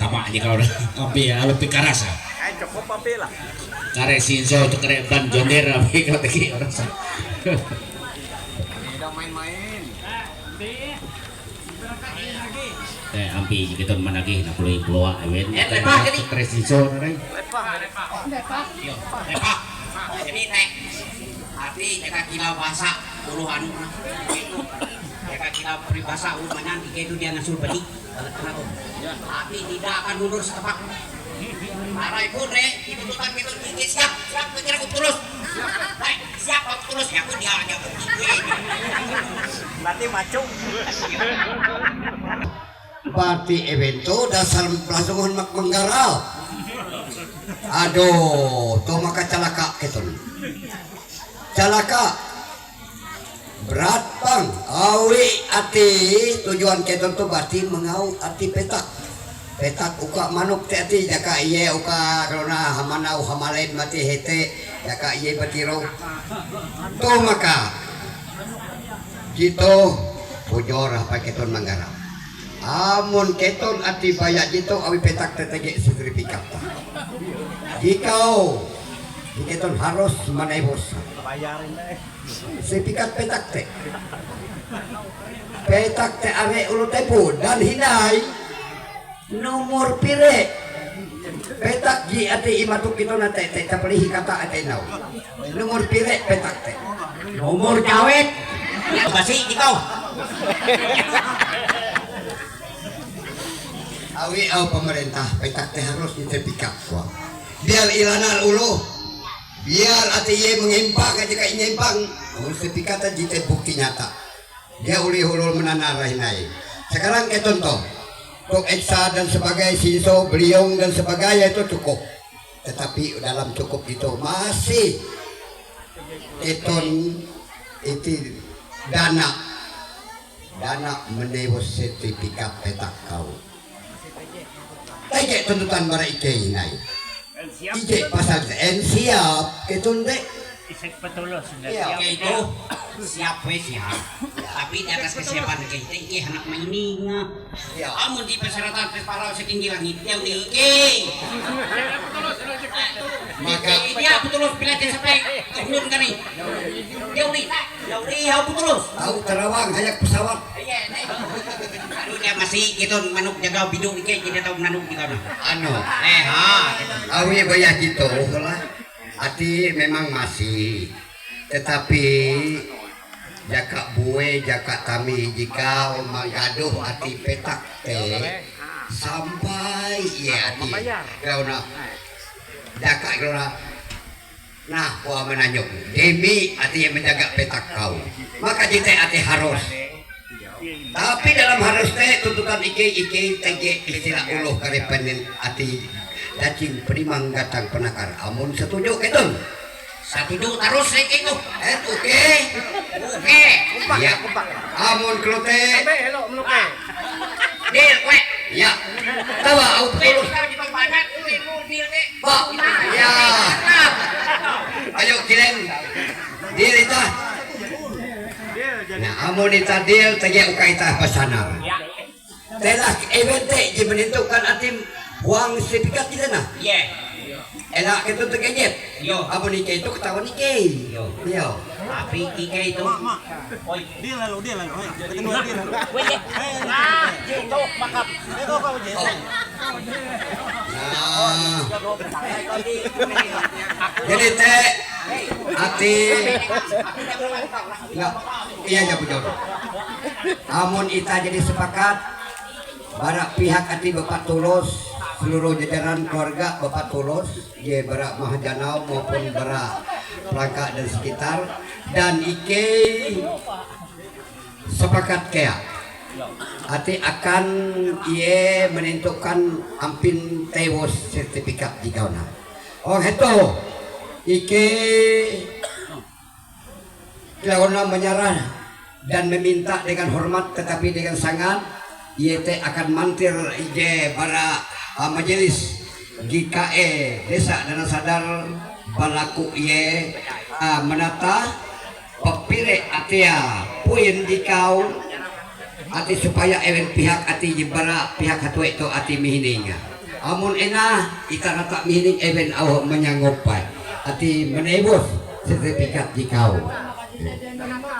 tama di kau tapi lebih keras ah. Cukup papi lah. Kare Sinso itu kare ban Jonder tapi kau tadi orang sa. Tidak main-main. Ampi kita managi na pulau event. Lepak jadi. Kare Sinso rai. Lepak. Jadi teh arti jika kita bahasa puluhan jika kita peribahasa umumnya itu dia nasul balik tapi tidak akan mundur setepak marai pun itu bukan gitu siap mengira aku terus siap aku terus ya aku dia aja Nanti macung. Party evento dasar pelangsungan mak menggarau. Aduh, tuh maka calaka ketun. Calaka berat bang, awi ati tujuan ketun tuh berarti mengau ati petak. Petak uka manuk te ati jaka iye uka karena hamanau hamalain mati hete jaka iye batiro. Tuh maka gitu bujor apa ketun menggarau. Amun keton ati bayak gitu awi petak tetege sertifikat. Jikau keton harus menebus Bayarin deh. sertifikat petak teh. Petak teh are ulu tepu dan hinai nomor pire. Petak ji ati imatuk kita nate teh tapelihi kata ati nau. Nomor pire petak teh. Nomor jawet. masih jikau Awi au pemerintah petak teh harus sertifikat wah. Biar ilanar ulu biar ati ye mengimpang aja kayak nyimpang sertifikat aja teh bukti nyata dia uli hulul menanarahin naik sekarang kayak contoh untuk Eksa dan sebagai Sinso Beliung dan sebagainya itu cukup tetapi dalam cukup itu masih eton itu dana menewos sertifikat petak kau Ije tuntutan bara ike inay. Ije pasal en siap ketun dek. Isek petulos sudah Iya. siap. itu siap we siap tapi di atas kesiapan kita iki anak maining Ya. amun di persyaratan tes parau setinggi langit yang di iki Maka dia betulus pilih desa sampai sebelum kami jauh ya betulus tahu terawang hayak pesawat. aduh dia masih gitu manuk jaga bidung iki jadi tahu manuk di kana Anu, gitu. awi bayar gitu lah. Ati memang masih, tetapi jaka bue jaka kami jika menggaduh ati petak teh sampai ya ati kau nak jaka kau nak nah gua menanyuk demi ati yang menjaga petak kau maka jite ati harus tapi dalam harus teh tuntutan ike tege istilah uluh karepanin ati dacing primang gatang penakar amun setuju ketun Setuju terus itu oke ya Kumpak. amun klote Hello, melukai. deal we ya tawa au tulus pak ya ayo kirim deal itu nah amun itu deal tege uka itah pasanar telah event teh menentukan atim uang sertifikat kita nah yeah enak itu tuh kenyet Yo. amun ike itu ketahuan ike Yo. yo tapi ike itu Dia lalu. Ketemu dia. itu makap Itu kau je. nah jadi teh hati ya iya ya bujur amun ita jadi sepakat barak pihak hati bapak tulus seluruh jajaran keluarga bapak tulus ye barak mahajanau maupun barak pelangka dan sekitar dan ike sepakat kea hati akan ia menentukan ampin tewos sertifikat di kauna oh itu ike kauna menyerah dan meminta dengan hormat tetapi dengan sangat ia akan mantir ije para majelis GKE Desa Dana Sadar balaku iye menata pepire atia puin di kau ati supaya ewen pihak ati jibara pihak hatu itu ati mihininga amun ena itara tak mihining ewen aw menyanggupai ati menebus sertifikat jikau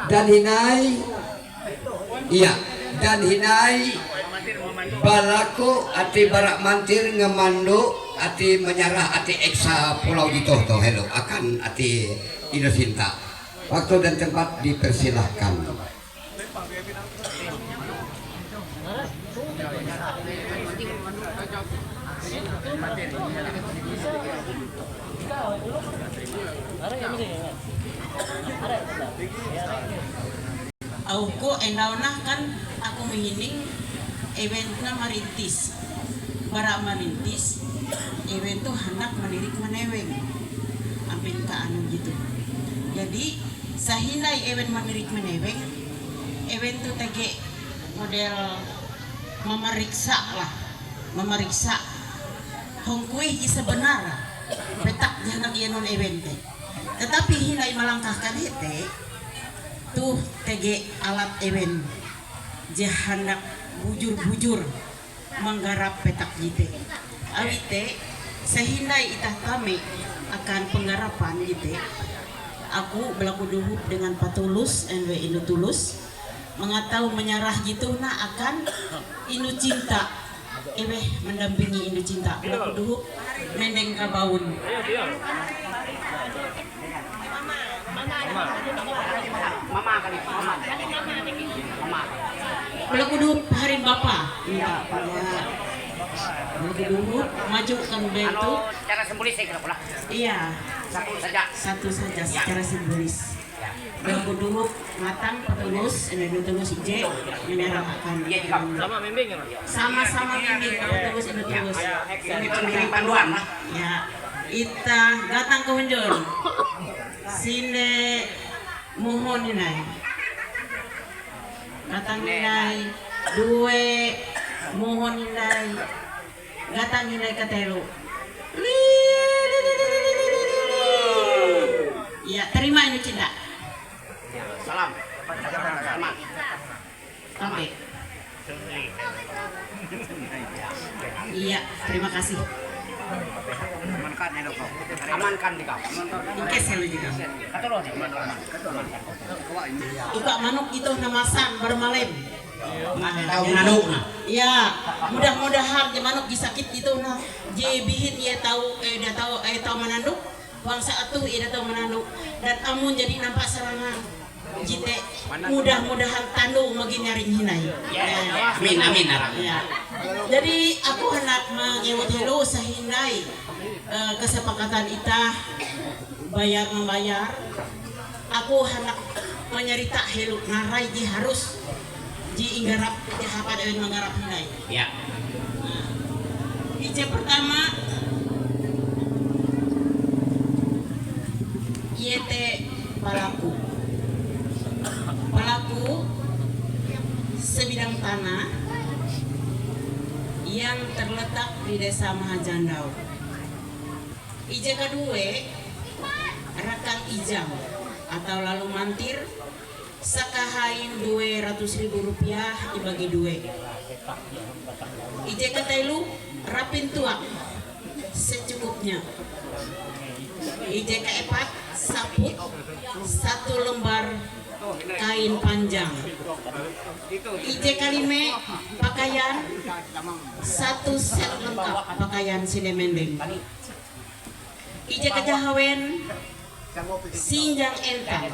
dan hinai iya dan hinai balaku ati barak mantir ngemandu ati menyerah ati eksa pulau Jitoh toh hello akan ati Inosinta. Waktu dan tempat dipersilahkan. Aku endaunah kan aku mengining eventnya marintis para marintis event tuh hendak melirik meneweng ampin ke anu gitu jadi sahinai event melirik meneweng event tuh tege model memeriksa hongkui sebenar petak jangan iya non event tetapi hinai melangkahkan hete tuh tege alat event jahandak bujur-bujur menggarap petak jite awite sehindai itah kami akan penggarapan jite aku berlaku duhuk dengan patulus NW Inu Tulus mengatau menyerah gitu nah akan Inu Cinta mendampingi Inu Cinta berlaku duhuk mendeng kabaun mama berlaku duhuk hari Bapak minta berlaku duhuk majukan bentuk Cara simbolis saya kira iya satu saja. secara simbolis berlaku duhuk matang petulus Inu Tulus ije menyerahkan sama-sama bimbing petulus Inu Tulus Ini panduan lah. ya ita datang ke hunjun sinde mohon inai datang inai dua mohon inai datang inai ketelu ya terima Inu Cinta Salam. oke iya terima kasih Amankan di kau. Ingkes ya lu juga Katulon. Ika manuk itu namasan bermalem. Tahu manuk nah. Ya, mudah-mudahan je manuk disakit itu nah. Je bihin ia tahu dia tahu menanduk. Bangsa atuh ia tahu menanduk dan amun jadi nampak serangan. Jite mudah-mudahan tandu magi nyaring hinai. Amin. Ya. Jadi aku hendak mengewat helo sahindai kesepakatan kita bayar membayar. Aku hendak menyerita helo narai ji harus ji inggarap ji hapa dewen menggarap hinai. Ya. Ije pertama yete pelaku sebidang tanah yang terletak di Desa Mahajandau. Ije kedua rakang ijam atau lalu mantir sakahain 200.000 rupiah dibagi dua. Ije ketelu rapin tuak secukupnya. Ije keempat saput 1 lembar kain panjang. Ije kalime pakaian 1 set lengkap pakaian sinemendeng. Ije kejahawen sinjang entang.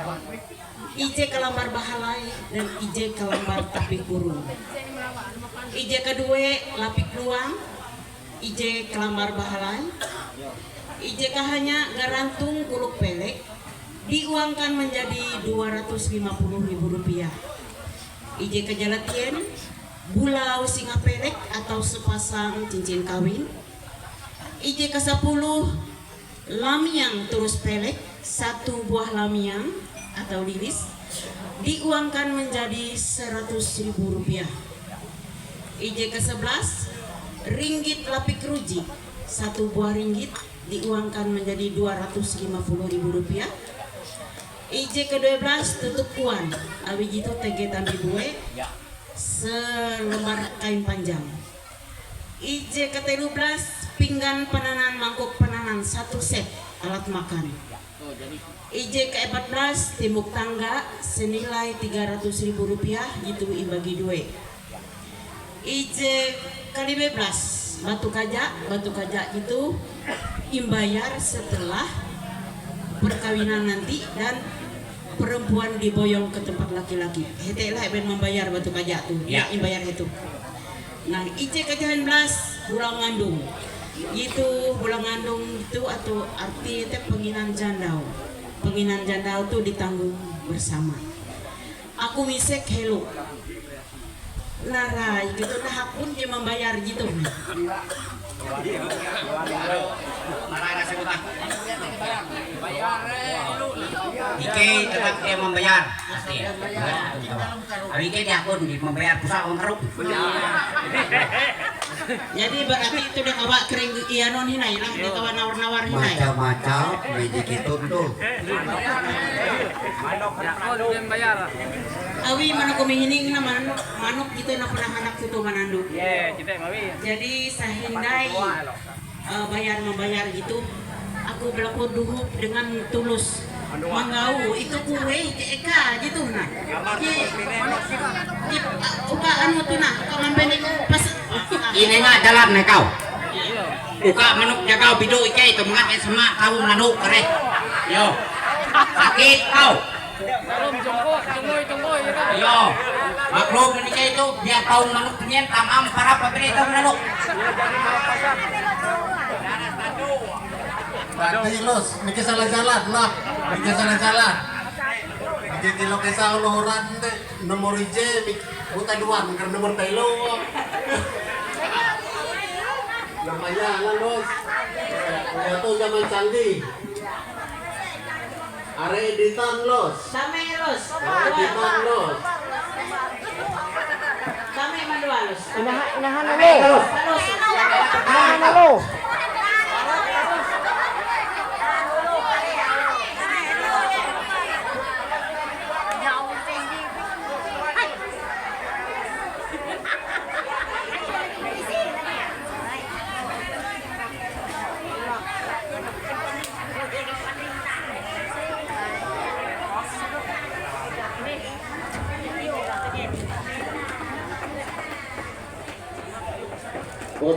Ije kelambar bahalai dan ije kelambar tapi kurung. Ije kedua lapik luang. Ije kelambar bahalai. Ije kahanya garantung kuluk pelek diuangkan menjadi 250.000 rupiah. Ije kejalatien bulau singa pelek atau sepasang cincin kawin. Ije ke-10 lamiang terus pelek 1 buah lamiang atau lilis diuangkan menjadi 100.000 rupiah. Ije ke-11 ringgit lapik ruji 1 buah ringgit diuangkan menjadi 250.000 rupiah. Ije ke-12 tutup kuan awiji itu tege tambi bue selembar kain panjang. IJ ke-13 pinggan penanan mangkuk penanan 1 set alat makan. IJ ke-14 timbuk tangga senilai Rp300.000 gitu ibagi dua. IJ ke-15 batu kaja itu imbayar setelah perkawinan nanti dan perempuan diboyong ke tempat laki-laki. Hetelah ben membayar batu kaja tuh, ya imbayar itu. Nah, IJ ke-19 bulang ngandung. Itu bulang ngandung itu atau arti itu penginan jandau. Penginan jandau tuh ditanggung bersama. Aku misek hello. Narai gitu nah hakun dia membayar gitu. Ike tetap dia membayar. Tapi Ike dia pun membayar pusat orang teruk. Jadi berarti itu dia kawa kering iano hinay lah, dia kawa nawar-nawar hinay. Macam-macam biji gitu tuh. Awi manuk kumihining na manuk gitu na penahanak itu manandu. Jadi sahindai bayar membayar gitu. Aku berlaku duhuk dengan tulus. Manggau itu kue eka gitu nah. Uka anu tuh nah, kamambeni pas Ini nggak jalan nih kau. Buka manuk jaga bidu Ike itu mengat sama kau manuk kere. Yo. Sakit kau. Yo. Maklum Ike itu biar tahu manuk penyen tamam para pembeli itu manuk. Berarti los, mikir salah jalan lah, mikir salah jalan. Mikir tilok kesa uluran deh, nomor IJ, buta duan, karena nomor telo. Namanya lah los, jatuh zaman canggih. Are editan los, Dame los. editan los. Dame mandua los. Inahan na lo. Inahan na lo.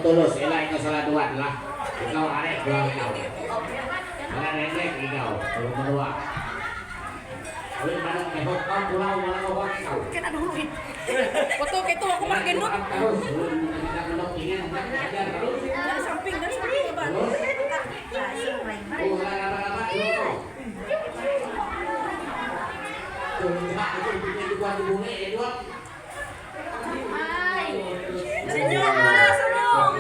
Tulus, elah itu salah dua lah. Kau arek dua kau. Mana nenek kau, belum berdua. Kalau mana kau kau pulau mana kau kau. Kena dulu. Foto itu aku makin dulu. Terus, kita belum ingin belajar terus. Dari samping Bang. Oh, lama-lama dulu. Coba aku bikin di kuat bunga Edward. Senyum semua.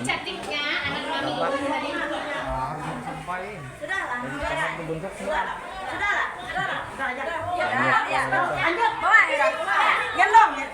Cantiknya anak mami. Sudahlah. Ya. Lanjut, bawa ya. Gelong ya.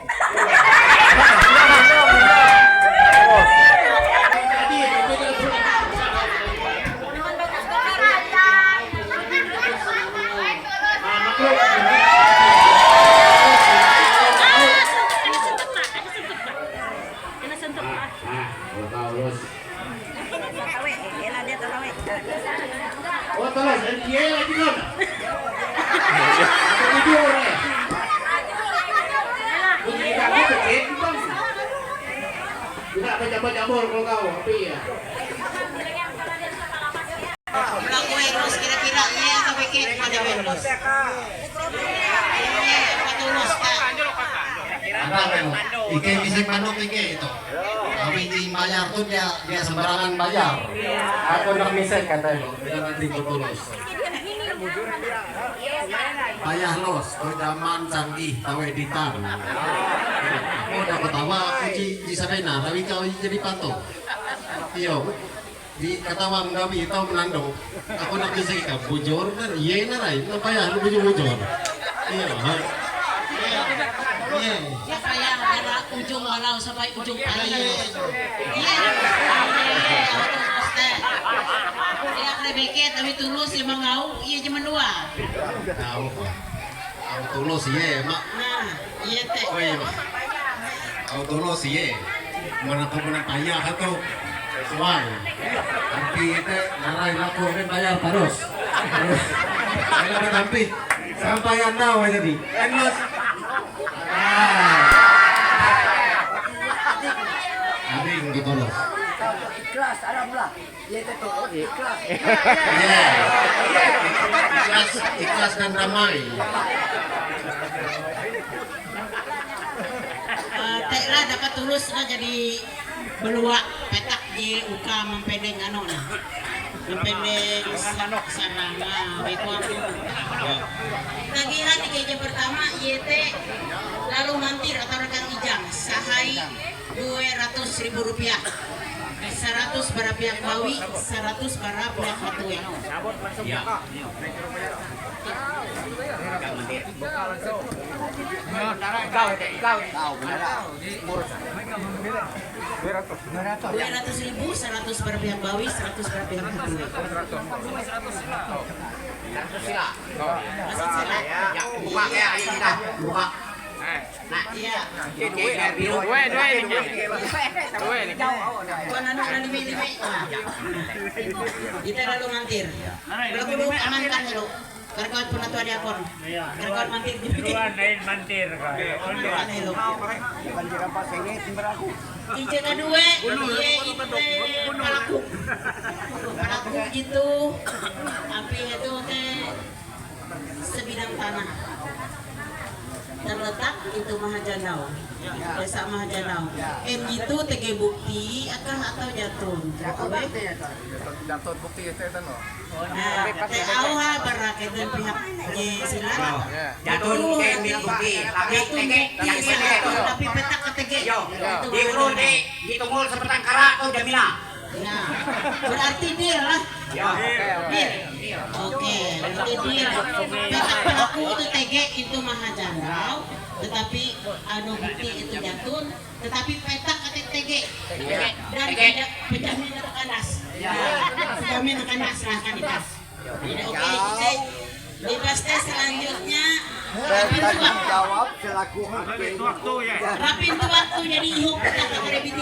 Oh, terus, dia lagi kan? Video ni. Bunyi kaki kecil, kan? Tidak berjabur-jabur kalau kau, api ya. Melaku eros kira-kira ya sampai ke pada wendos. Patulus ka. Ada memang. Ike bisa manuk Ike itu. Tapi di bayar tuh dia sembarangan bayar. Aku nak misek katanya. Kita nanti tulus. Bayar los, ke zaman canggih tahu editan. udah ketawa di sana tapi kau jadi patung. Iya, di ketawa kami tahu menando. Aku nak bisa ikan bujur kan, iya narai, apa ya lu bujur. Iya, iya. Siapa yang ada ujung walau sampai ujung payung? Iya. Iya krebeket tapi tulus emang ngau iya cuma dua. Tahu kok. Kau tulus iya, mak. Nah, iya teh. Oh iya, mak. Kau tulus iya. Mana kau mana payah atau sesuai. Tapi itu narai laku kan bayar terus. Kalau tapi sampai anda jadi. Endless. Ada yang ditolong. Ikhlas, alhamdulillah. Ya itu ikhlas. Iya. Ikhlas dan damai. Teklah dapat tulus lah jadi beluak petak di uka mempendeng anu nah. Mempendeng sarana bekuang. Tagihan di keja pertama YT lalu mantir atau rekan ijang sahai 200.000 rupiah. 100 para pihak bawi, 100 para pihak hatuya. Ya. Kau. 200.000, 100 para pihak bawi, 100 para pihak hatuya. Masuk sila. Ya, buka kayak ayo kita buka. Nah, iya. Kayak biru. Kuan anu na limi-limi. Kita lalu mantir. Kalau kudu amankan dulu. Karena kau pun atuh ada akon. Karena kau mantir di bikin. mantir ka. Banjir apa sini timber aku. Ije kadue, iye ite palaku. Palaku gitu. Api itu teh sebidang tanah. Terletak itu Mahajanau, desa Mahajanau. Gitu tege bukti akan atau jatun. Jatuh bukti itu no. Nah, teh auha barak itu pihak ye silang. Jatuh kayak bukti, tapi tege yang Jatun tapi petak ke tege. Yo, di urut di tunggul seperti kara tuh jamina. Nah, berarti deal lah. Deal. Oke, berarti deal. Petak pelaku itu tege itu Mahajanau, tetapi anu bukti itu jatun, tetapi petak ke tege. Dan tidak penjamin atau kandas. Penjamin atau kandas lah kandidat. Oke, jadi bebas tes selanjutnya. Tanggung jawab selaku hakim. Rapin tuh waktu jadi ihuk kita kagak biti.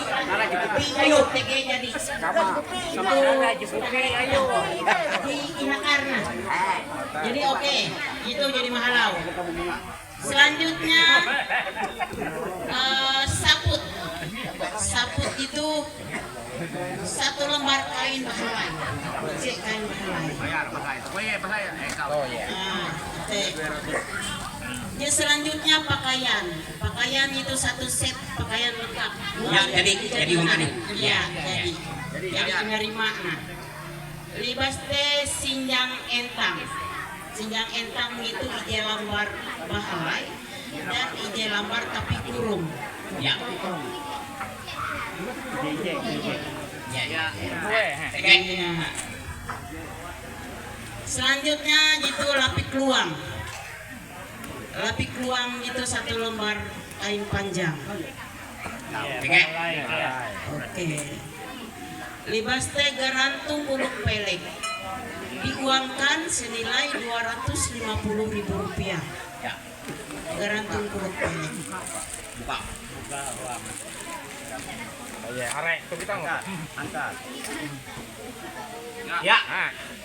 Ihuk tege jadi. Di inakarna. Jadi oke, itu jadi mahalau. Selanjutnya saput. Saput itu satu lembar kain bahalai. Cek kain bahalai. Ya selanjutnya pakaian. Pakaian itu satu set pakaian lengkap. Ya, jadi ungkap nih. Iya, jadi penerima. Nah, libas teh sinjang entang. Sinjang entang itu ije lambar bahalai dan ije lambar tapi kurung. Ya. Ya. Iya. Selanjutnya gitu lapik luang. Lapik luang itu satu lembar kain panjang. Oke. Libas teh garantung uluk pelek. Diuangkan senilai 250.000 rupiah. Garantung uluk pelek. Buka. Ya.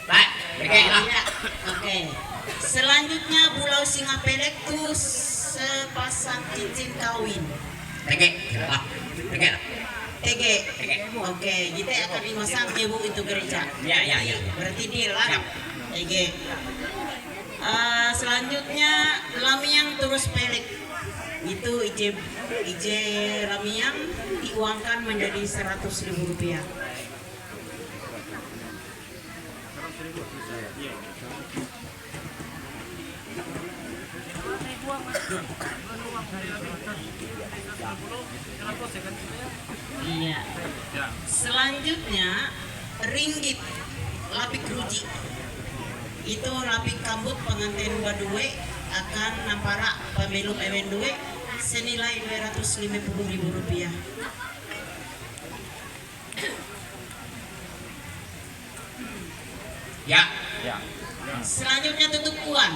Baik, oke lah. Ya, oke. Selanjutnya Pulau Singapelek tuh sepasang cincin kawin. Tege. Lah. Tege. TG. Oke, kita akan dimasang ibu itu gereja. Ya. Berarti deal lah. TG. Selanjutnya lamiang terus pelek. Itu ije lamiang diuangkan menjadi 100.000 rupiah. Iya. Selanjutnya ringgit lapik ruji. Itu lapik kambut pengantin badue akan nampara pembelum ewen due senilai Rp250.000. Ya. Selanjutnya tutup kuan.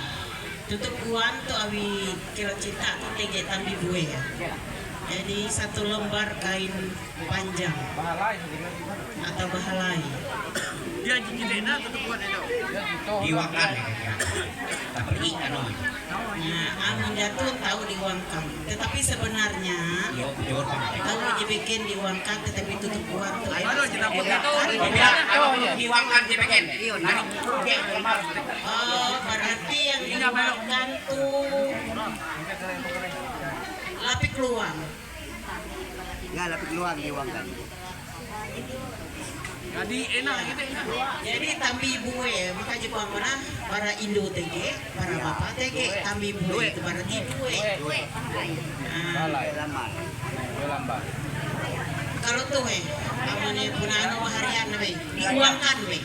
Tutup kuan tuh awi kira cinta tuh tege tambi bue ya. Jadi satu lembar kain panjang atau bahalai. Diwakan ya. Tak pergi anu. Nah, anu jatuh tahu diuangkan. Tetapi sebenarnya Yo jor pakai. tahu dibikin diuangkan tetapi tutup kuan tuh air. Diwakan dibikin. Nani dia kemar. Oh, berarti yang diuangkan tuh lapik luang. Ya, lapik luang diuangkan. Jadi tambi bue, maka juga mana para Indo tege, para bapak tege, tambi bue itu berarti bue. Nah, kalau tuh amane punano harian we, diuangkan we.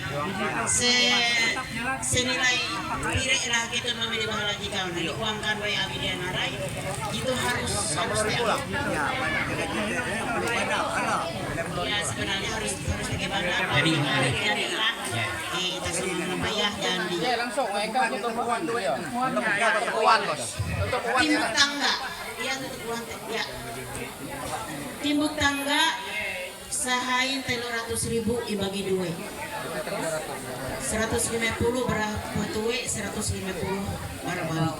Senilai pire lah gitu namanya bahala jika diuangkan we abi dia narai, itu harus pulang. Ya sebenarnya harus bagaimana? Jadi lah. Kita semua membayar dan di timbuk tangga. Iya tutup uang ya. Timbuk tangga sahain 300.000 dibagi dua. 150 berapa tuwe 150 barang balik.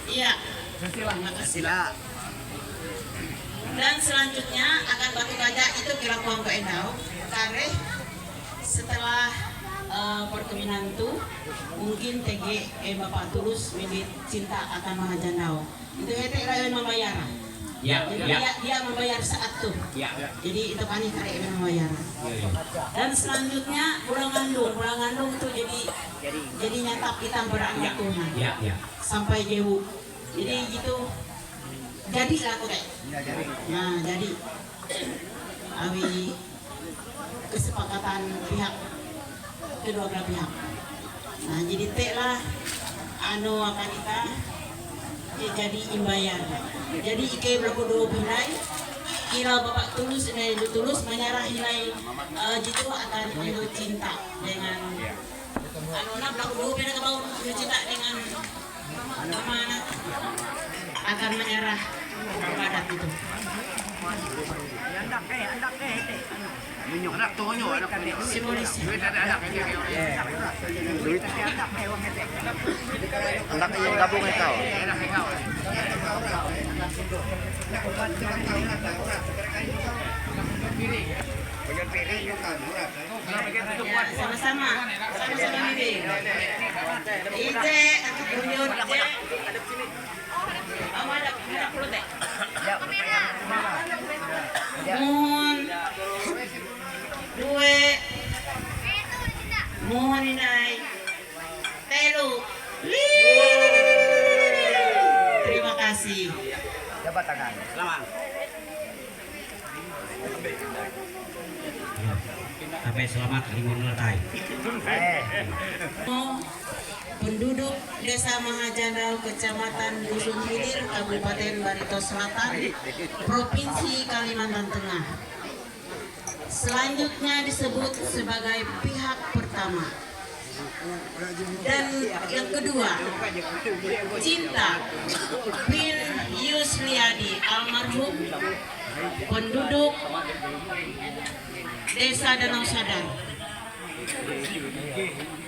Iya. Terima kasih. Dan selanjutnya akan batu gajah itu kira kuang ke endau. Kare setelah perkawinan itu mungkin TG Bapak Tulus milik cinta akan mahajandau. Itu hete rayon membayar. Ya, Jadi dia membayar saat tuh. ya. Jadi itu kan kare membayar. Dan selanjutnya pulang ngandung itu jadi nyatap kita beranak Tuhan. Ya. Sampai jauh. Jadi gitu. Jadi lah aku kayak. Nah, jadi awi kesepakatan pihak kedua belah pihak. Nah, jadi lah anu akan kita jadi imbayar. Jadi ike berlaku dua pinai. Kira Bapak Tulus menyerah nilai jitu akan anu cinta dengan anu nak berlaku dua pinai kebau cinta dengan mana akan menyerah padat itu. Simbolis. Anak yang gabung itu. Sama-sama Bibi. Ije, aku kunjung Ije. Ada perlu teh. Mohon dua, mohon inai, telu, terima kasih. Jabat tangan. Selamat. Sampai selamat limun letai. Penduduk Desa Mahajandau, Kecamatan Dusun Hilir, Kabupaten Barito Selatan, Provinsi Kalimantan Tengah. Selanjutnya disebut sebagai pihak pertama. Dan yang kedua, Cinta bin Yusliadi almarhum, penduduk Desa Danau Sadar,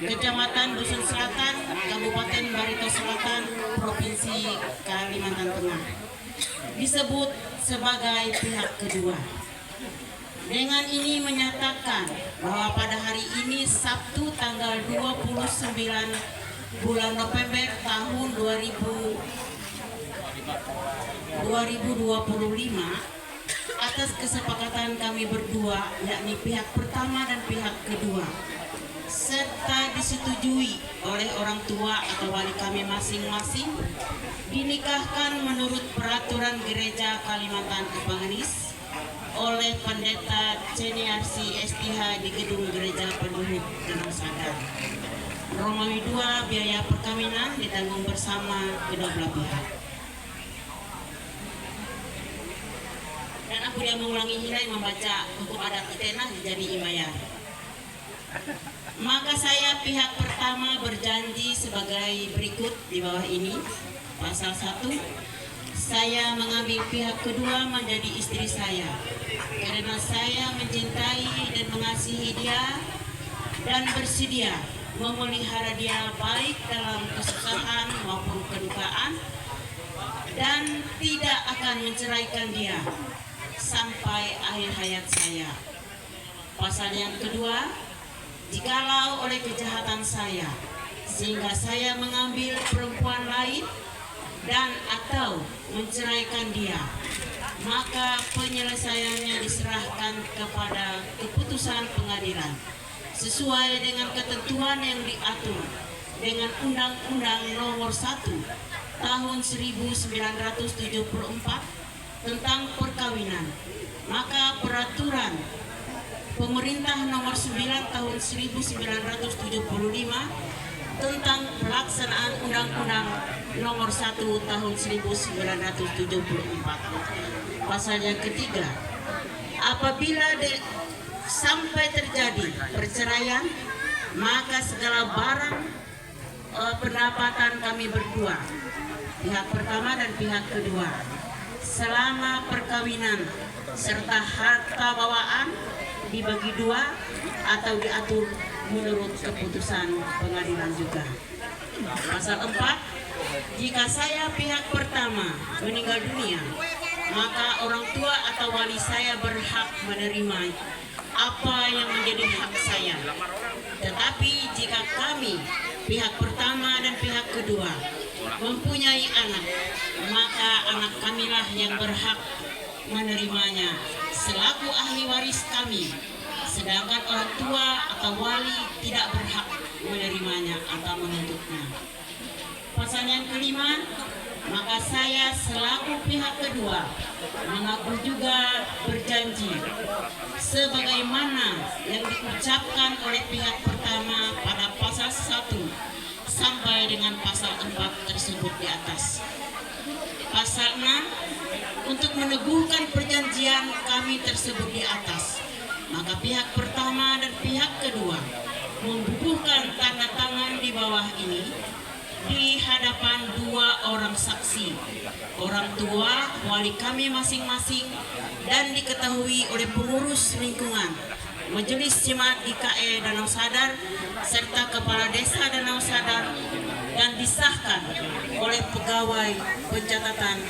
Kecamatan Dusun Selatan, Kabupaten Barito Selatan, Provinsi Kalimantan Tengah. Disebut sebagai pihak kedua. Dengan ini menyatakan bahwa pada hari ini Sabtu tanggal 29 bulan November tahun 2025 atas kesepakatan kami berdua, yakni pihak pertama dan pihak kedua, serta disetujui oleh orang tua atau wali kami masing-masing, dinikahkan menurut peraturan Gereja Kalimantan Evangelis oleh Pendeta Ceniarsi STH di Gedung Gereja Penduhut Danau Sadar. Romawi 2, biaya perkawinan ditanggung bersama kedua belah pihak. Dan aku yang mengulangi hirai membaca hukum adat Itenah jadi imbayar. Maka saya pihak pertama berjanji sebagai berikut di bawah ini. Pasal 1, saya mengambil pihak kedua menjadi istri saya karena saya mencintai dan mengasihi dia dan bersedia memelihara dia baik dalam kesusahan maupun kedukaan, dan tidak akan menceraikan dia sampai akhir hayat saya. Pasal yang kedua, jikalau oleh kejahatan saya sehingga saya mengambil perempuan lain dan atau menceraikan dia, maka penyelesaiannya diserahkan kepada keputusan pengadilan sesuai dengan ketentuan yang diatur dengan Undang-Undang Nomor 1 Tahun 1974 tentang perkawinan. Maka peraturan Pemerintah Nomor 9 Tahun 1975 tentang pelaksanaan Undang-Undang Nomor 1 Tahun 1974. Pasal yang ketiga, apabila sampai terjadi perceraian, maka segala barang pendapatan kami berdua, pihak pertama dan pihak kedua, selama perkawinan serta harta bawaan dibagi dua atau diatur menurut keputusan pengadilan juga. Pasal 4, jika saya pihak pertama meninggal dunia, maka orang tua atau wali saya berhak menerima apa yang menjadi hak saya. Tetapi jika kami pihak pertama dan pihak kedua mempunyai anak, maka anak kamilah yang berhak menerimanya selaku ahli waris kami, sedangkan orang tua atau wali tidak berhak menerimanya atau menuntutnya. Pasal yang kelima, maka saya selaku pihak kedua mengaku juga berjanji sebagaimana yang diucapkan oleh pihak pertama pada pasal 1 sampai dengan pasal 4 tersebut di atas. Pasal 6, untuk meneguhkan perjanjian kami tersebut di atas, maka pihak pertama dan pihak kedua membubuhkan tanda tangan di bawah ini di hadapan dua orang saksi, orang tua wali kami masing-masing, dan diketahui oleh pengurus lingkungan Majelis Jemaat IKE Danau Sadar serta Kepala Desa Danau Sadar, dan disahkan oleh pegawai pencatatan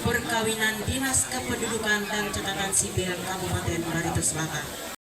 perkawinan Dinas Kependudukan dan Catatan Sipil Kabupaten Barito Selatan.